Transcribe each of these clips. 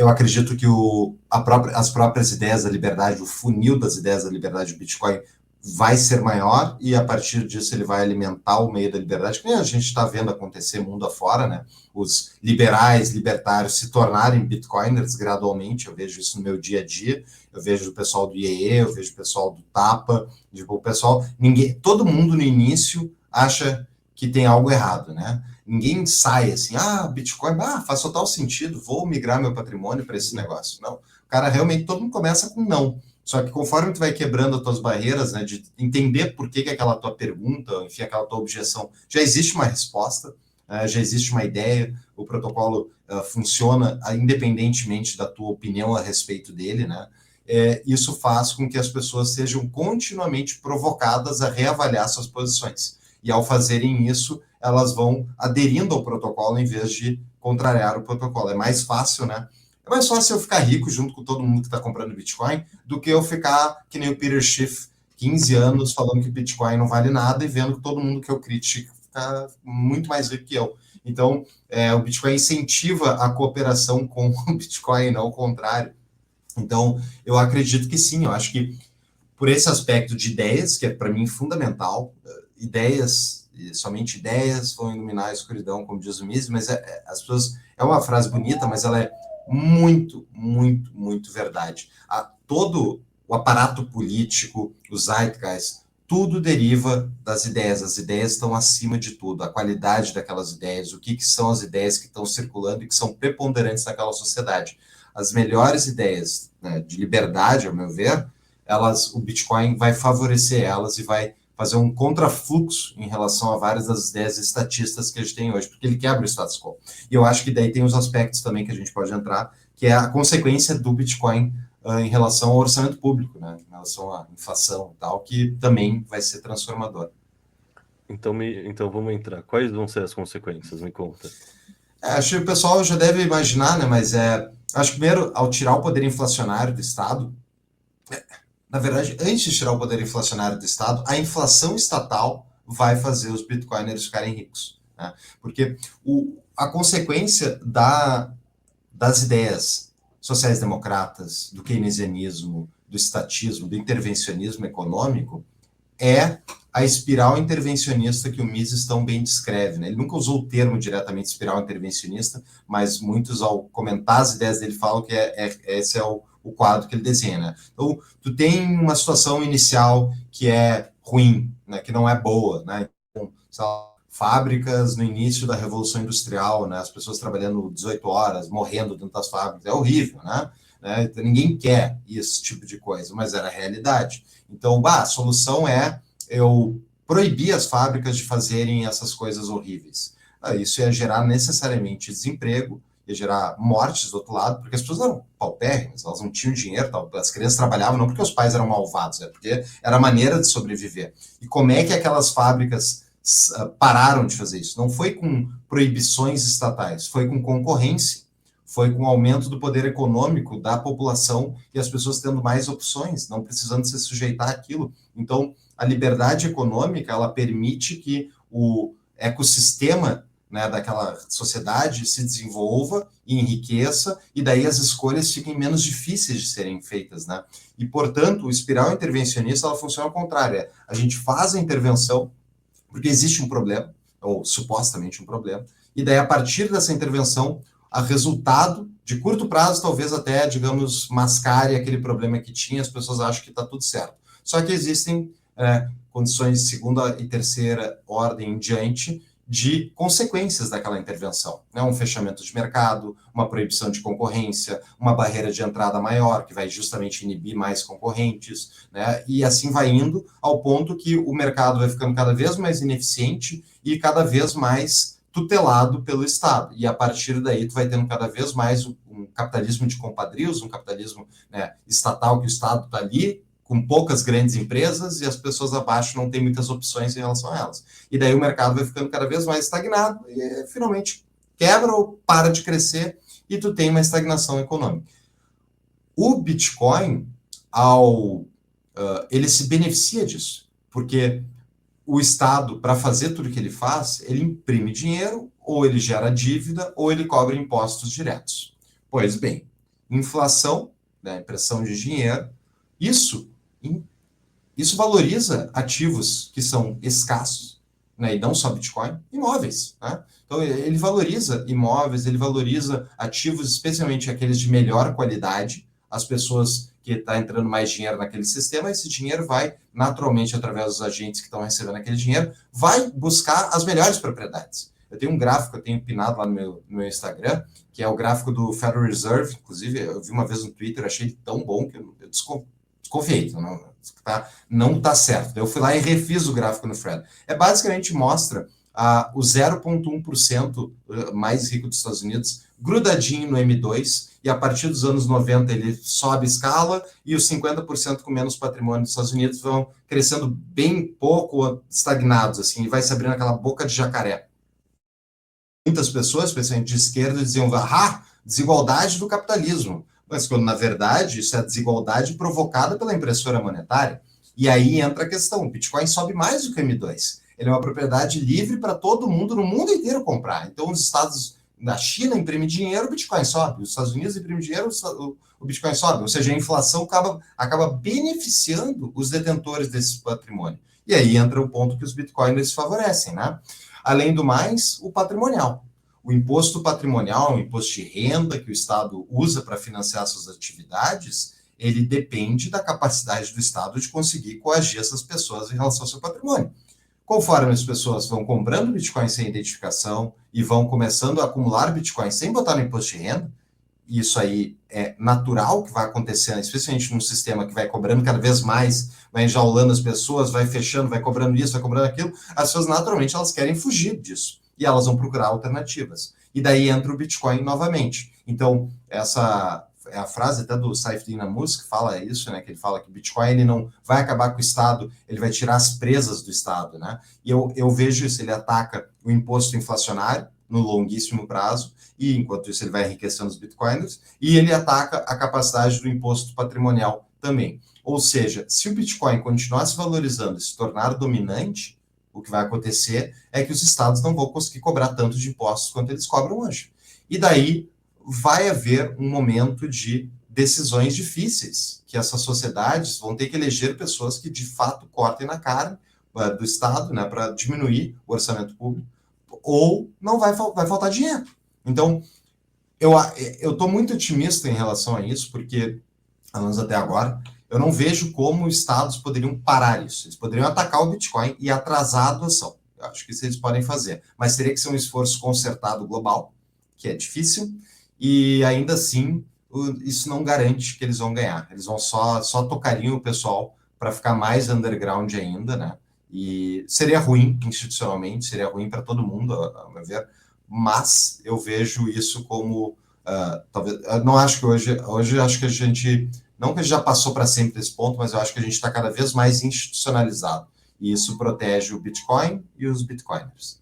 Eu acredito que as próprias ideias da liberdade, o funil das ideias da liberdade do Bitcoin vai ser maior e a partir disso ele vai alimentar o meio da liberdade, que a gente está vendo acontecer mundo afora, né? Os liberais, libertários se tornarem bitcoiners gradualmente, eu vejo isso no meu dia a dia, eu vejo o pessoal do IEE, eu vejo o pessoal do Tapa, tipo, o pessoal, todo mundo no início acha que tem algo errado, né? Ninguém sai assim, Bitcoin, faz total sentido, vou migrar meu patrimônio para esse negócio. Não, o cara realmente, todo mundo começa com não. Só que conforme tu vai quebrando as tuas barreiras, né, de entender por que aquela tua pergunta, enfim, aquela tua objeção, já existe uma resposta, já existe uma ideia, o protocolo funciona independentemente da tua opinião a respeito dele, né? Isso faz com que as pessoas sejam continuamente provocadas a reavaliar suas posições. E ao fazerem isso, elas vão aderindo ao protocolo em vez de contrariar o protocolo. É mais fácil, né? É mais fácil eu ficar rico junto com todo mundo que está comprando Bitcoin do que eu ficar que nem o Peter Schiff, 15 anos, falando que Bitcoin não vale nada e vendo que todo mundo que eu critico fica muito mais rico que eu. Então, o Bitcoin incentiva a cooperação com o Bitcoin, não o contrário. Então, eu acredito que sim, eu acho que por esse aspecto de ideias, que é para mim fundamental, ideias, somente ideias vão iluminar a escuridão, como diz o Mises, mas as pessoas, é uma frase bonita, mas ela é muito, muito, muito verdade. Todo o aparato político, os zeitgeist, tudo deriva das ideias. As ideias estão acima de tudo. A qualidade daquelas ideias, o que são as ideias que estão circulando e que são preponderantes naquela sociedade. As melhores ideias, né, de liberdade, ao meu ver, o Bitcoin vai favorecer elas e vai fazer um contrafluxo em relação a várias das ideias estatistas que a gente tem hoje, porque ele quebra o status quo. E eu acho que daí tem os aspectos também que a gente pode entrar, que é a consequência do Bitcoin em relação ao orçamento público, né, em relação à inflação e tal, que também vai ser transformador. Então vamos entrar. Quais vão ser as consequências? Me conta. Acho que o pessoal já deve imaginar, né, mas acho que primeiro, ao tirar o poder inflacionário do Estado, na verdade, antes de tirar o poder inflacionário do Estado, a inflação estatal vai fazer os bitcoiners ficarem ricos. Né? Porque a consequência das ideias sociais-democratas, do keynesianismo, do estatismo, do intervencionismo econômico, é a espiral intervencionista que o Mises tão bem descreve. Né? Ele nunca usou o termo diretamente espiral intervencionista, mas muitos, ao comentar as ideias dele, falam que esse é o quadro que ele desenha. Né? Então, tu tem uma situação inicial que é ruim, né? Que não é boa. Né? Então, fábricas no início da Revolução Industrial, né? As pessoas trabalhando 18 horas, morrendo dentro das fábricas, é horrível, né? Então, ninguém quer esse tipo de coisa, mas era a realidade. Então, a solução é eu proibir as fábricas de fazerem essas coisas horríveis. Isso ia gerar necessariamente desemprego, ia gerar mortes do outro lado, porque as pessoas eram paupérrimas, elas não tinham dinheiro, as crianças trabalhavam não porque os pais eram malvados, é porque era a maneira de sobreviver. E como é que aquelas fábricas pararam de fazer isso? Não foi com proibições estatais, foi com concorrência, foi com o aumento do poder econômico da população e as pessoas tendo mais opções, não precisando se sujeitar àquilo. Então, a liberdade econômica, ela permite que o ecossistema, né, daquela sociedade se desenvolva e enriqueça, e daí as escolhas fiquem menos difíceis de serem feitas, né? E, portanto, o espiral intervencionista, ela funciona ao contrário. A gente faz a intervenção porque existe um problema, ou supostamente um problema, e daí, a partir dessa intervenção, a resultado, de curto prazo, talvez até, digamos, mascare aquele problema que tinha, as pessoas acham que está tudo certo. Só que existem condições de segunda e terceira ordem em diante de consequências daquela intervenção. Né? Um fechamento de mercado, uma proibição de concorrência, uma barreira de entrada maior, que vai justamente inibir mais concorrentes, né? E assim vai indo ao ponto que o mercado vai ficando cada vez mais ineficiente e cada vez mais tutelado pelo Estado. E a partir daí tu vai tendo cada vez mais um capitalismo de compadrios, um capitalismo, né, estatal, que o Estado está ali, com poucas grandes empresas e as pessoas abaixo não têm muitas opções em relação a elas. E daí o mercado vai ficando cada vez mais estagnado e finalmente quebra ou para de crescer e tu tem uma estagnação econômica. O Bitcoin, ele se beneficia disso, porque o Estado, para fazer tudo o que ele faz, ele imprime dinheiro, ou ele gera dívida, ou ele cobra impostos diretos. Pois bem, inflação, né, impressão de dinheiro. Isso, isso valoriza ativos que são escassos, né, e não só Bitcoin, imóveis. Né? Então, ele valoriza imóveis, ele valoriza ativos, especialmente aqueles de melhor qualidade. As pessoas que estão entrando mais dinheiro naquele sistema, esse dinheiro vai, naturalmente, através dos agentes que estão recebendo aquele dinheiro, vai buscar as melhores propriedades. Eu tenho um gráfico, eu tenho pinado lá no meu Instagram, que é o gráfico do Federal Reserve. Inclusive, eu vi uma vez no Twitter, achei tão bom que eu desconfiei. Não está certo. Eu fui lá e refiz o gráfico no Fred. Basicamente mostra o 0,1% mais rico dos Estados Unidos grudadinho no M2, e a partir dos anos 90 ele sobe escala, e os 50% com menos patrimônio dos Estados Unidos vão crescendo bem pouco, estagnados, assim, e vai se abrindo aquela boca de jacaré. Muitas pessoas, especialmente de esquerda, diziam, desigualdade do capitalismo. Mas quando, na verdade, isso é a desigualdade provocada pela impressora monetária. E aí entra a questão, o Bitcoin sobe mais do que o M2. Ele é uma propriedade livre para todo mundo, no mundo inteiro, comprar. Então, os estados da China imprimem dinheiro, o Bitcoin sobe. Os Estados Unidos imprimem dinheiro, o Bitcoin sobe. Ou seja, a inflação acaba beneficiando os detentores desse patrimônio. E aí entra o ponto que os Bitcoiners favorecem, né? Além do mais, o patrimonial. O imposto patrimonial, o imposto de renda que o Estado usa para financiar suas atividades, ele depende da capacidade do Estado de conseguir coagir essas pessoas em relação ao seu patrimônio. Conforme as pessoas vão comprando Bitcoin sem identificação e vão começando a acumular Bitcoin sem botar no imposto de renda, e isso aí é natural que vai acontecendo, especialmente num sistema que vai cobrando cada vez mais, vai enjaulando as pessoas, vai fechando, vai cobrando isso, vai cobrando aquilo, as pessoas naturalmente elas querem fugir disso, e elas vão procurar alternativas. E daí entra o Bitcoin novamente. Então, essa é a frase até do Saif Dinamus que fala isso, né, que ele fala que o Bitcoin ele não vai acabar com o Estado, ele vai tirar as presas do Estado, né? E eu vejo isso, ele ataca o imposto inflacionário no longuíssimo prazo, e enquanto isso ele vai enriquecendo os bitcoiners, e ele ataca a capacidade do imposto patrimonial também. Ou seja, se o Bitcoin continuar se valorizando e se tornar dominante, o que vai acontecer é que os estados não vão conseguir cobrar tanto de impostos quanto eles cobram hoje. E daí vai haver um momento de decisões difíceis, que essas sociedades vão ter que eleger pessoas que de fato cortem na cara do Estado, né, para diminuir o orçamento público, ou não vai faltar dinheiro. Então, eu estou muito otimista em relação a isso, porque, pelo menos até agora, eu não vejo como os estados poderiam parar isso. Eles poderiam atacar o Bitcoin e atrasar a adoção. Eu acho que isso eles podem fazer. Mas teria que ser um esforço concertado global, que é difícil, e ainda assim, isso não garante que eles vão ganhar. Eles vão só tocariam o pessoal para ficar mais underground ainda, né? E seria ruim institucionalmente, seria ruim para todo mundo, a meu ver, mas eu vejo isso como talvez, eu não acho que hoje acho que a gente, não que a gente já passou para sempre desse ponto, mas eu acho que a gente está cada vez mais institucionalizado, e isso protege o Bitcoin e os Bitcoiners.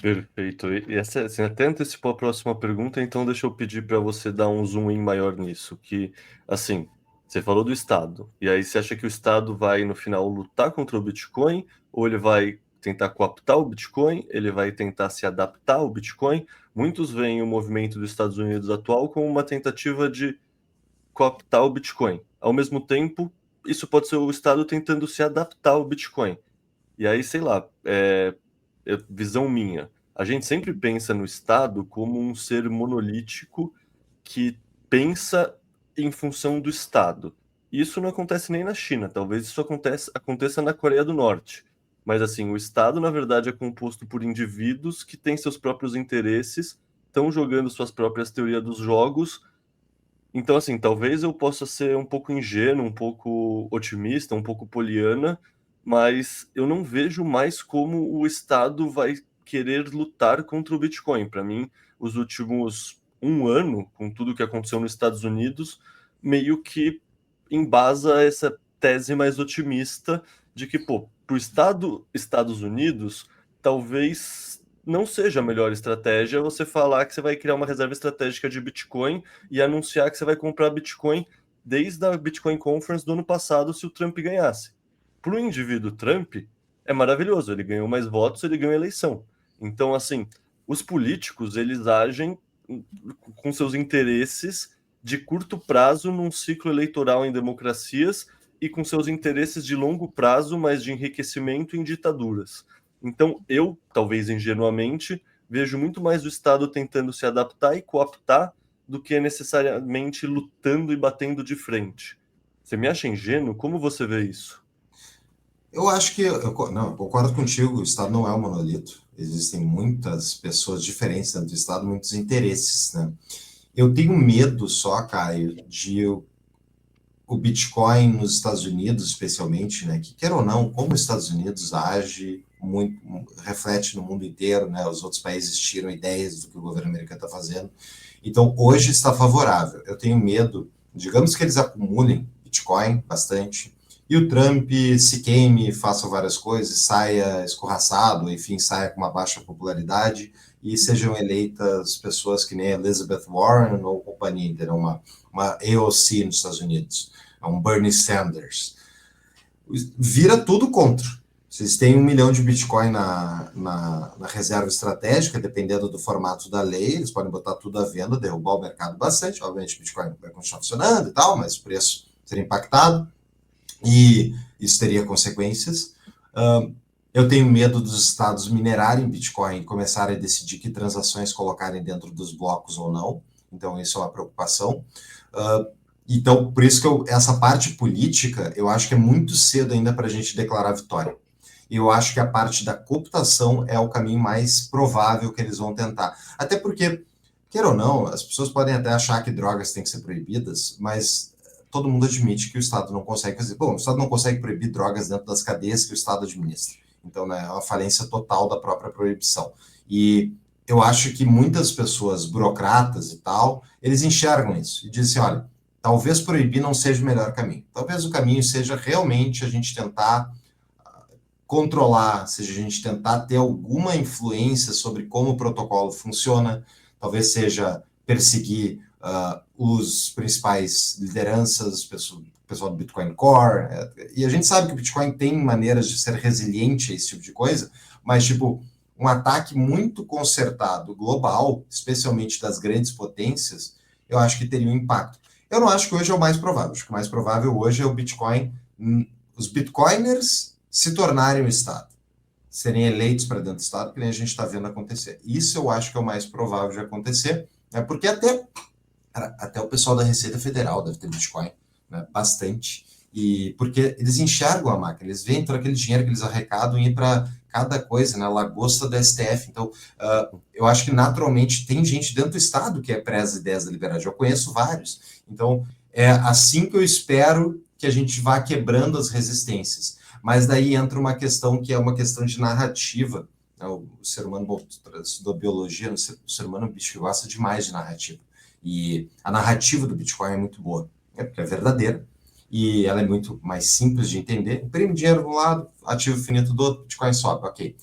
Perfeito. E essa, assim, até antecipou a próxima pergunta, então deixa eu pedir para você dar um zoom in maior nisso, que, assim, você falou do Estado, e aí você acha que o Estado vai, no final, lutar contra o Bitcoin, ou ele vai tentar cooptar o Bitcoin, ele vai tentar se adaptar ao Bitcoin? Muitos veem o movimento dos Estados Unidos atual como uma tentativa de cooptar o Bitcoin. Ao mesmo tempo, isso pode ser o Estado tentando se adaptar ao Bitcoin. E aí, sei lá, visão minha, a gente sempre pensa no Estado como um ser monolítico que pensa em função do Estado. Isso não acontece nem na China, talvez isso aconteça na Coreia do Norte. Mas assim, o Estado, na verdade, é composto por indivíduos que têm seus próprios interesses, estão jogando suas próprias teorias dos jogos. Então, assim, talvez eu possa ser um pouco ingênuo, um pouco otimista, um pouco poliana, mas eu não vejo mais como o Estado vai querer lutar contra o Bitcoin. Para mim, os últimos um ano, com tudo que aconteceu nos Estados Unidos, meio que embasa essa tese mais otimista de que, pô, para o Estados Unidos, talvez não seja a melhor estratégia você falar que você vai criar uma reserva estratégica de Bitcoin e anunciar que você vai comprar Bitcoin desde a Bitcoin Conference do ano passado se o Trump ganhasse. Para o indivíduo Trump, é maravilhoso, ele ganhou mais votos, ele ganhou a eleição. Então, assim, os políticos, eles agem com seus interesses de curto prazo num ciclo eleitoral em democracias e com seus interesses de longo prazo, mas de enriquecimento em ditaduras. Então, eu, talvez ingenuamente, vejo muito mais o Estado tentando se adaptar e cooptar do que necessariamente lutando e batendo de frente. Você me acha ingênuo? Como você vê isso? Eu acho que, não, eu concordo contigo, o Estado não é um monolito. Existem muitas pessoas diferentes dentro do Estado, muitos interesses, né? Eu tenho medo só, Caio, de o Bitcoin nos Estados Unidos, especialmente, né? Que quer ou não, como os Estados Unidos age muito, reflete no mundo inteiro, né? Os outros países tiram ideias do que o governo americano está fazendo. Então, hoje está favorável. Eu tenho medo, digamos que eles acumulem Bitcoin bastante, e o Trump se queime, faça várias coisas, saia escorraçado, enfim, saia com uma baixa popularidade e sejam eleitas pessoas que nem Elizabeth Warren ou companhia, uma AOC nos Estados Unidos, um Bernie Sanders. Vira tudo contra. Vocês têm 1 milhão de Bitcoin na reserva estratégica, dependendo do formato da lei, eles podem botar tudo à venda, derrubar o mercado bastante. Obviamente, o Bitcoin vai continuar funcionando e tal, mas o preço seria impactado e isso teria consequências. Eu tenho medo dos estados minerarem Bitcoin e começarem a decidir que transações colocarem dentro dos blocos ou não. Então, isso é uma preocupação. Então, por isso que essa parte política, eu acho que é muito cedo ainda para a gente declarar vitória. E eu acho que a parte da cooptação é o caminho mais provável que eles vão tentar. Até porque, queira ou não, as pessoas podem até achar que drogas têm que ser proibidas, mas todo mundo admite que o Estado não consegue fazer. Bom, o Estado não consegue proibir drogas dentro das cadeias que o Estado administra. Então, né, é uma falência total da própria proibição. E eu acho que muitas pessoas, burocratas e tal, eles enxergam isso e dizem assim, olha, talvez proibir não seja o melhor caminho. Talvez o caminho seja realmente a gente tentar controlar, seja a gente tentar ter alguma influência sobre como o protocolo funciona, talvez seja perseguir os principais lideranças, pessoal do Bitcoin Core, e a gente sabe que o Bitcoin tem maneiras de ser resiliente a esse tipo de coisa, mas tipo, um ataque muito concertado, global, especialmente das grandes potências, eu acho que teria um impacto. Eu não acho que hoje é o mais provável, acho que o mais provável hoje é o Bitcoin, os Bitcoiners se tornarem o Estado, serem eleitos para dentro do Estado, que nem a gente está vendo acontecer. Isso eu acho que é o mais provável de acontecer, né? Porque até o pessoal da Receita Federal deve ter Bitcoin, né? Bastante, e porque eles enxergam a máquina, eles veem todo aquele dinheiro que eles arrecadam e ir para cada coisa, né? Lagosta da STF. Então, eu acho que naturalmente tem gente dentro do Estado que é preza ideias da liberdade. Eu conheço vários. Então, é assim que eu espero que a gente vá quebrando as resistências. Mas daí entra uma questão que é uma questão de narrativa. Né? O ser humano, bom, estudou biologia, o ser humano é um bicho que gosta demais de narrativa. E a narrativa do Bitcoin é muito boa, né? Porque é verdadeira. E ela é muito mais simples de entender. Imprime dinheiro de um lado, ativo finito do outro, Bitcoin sobe, ok.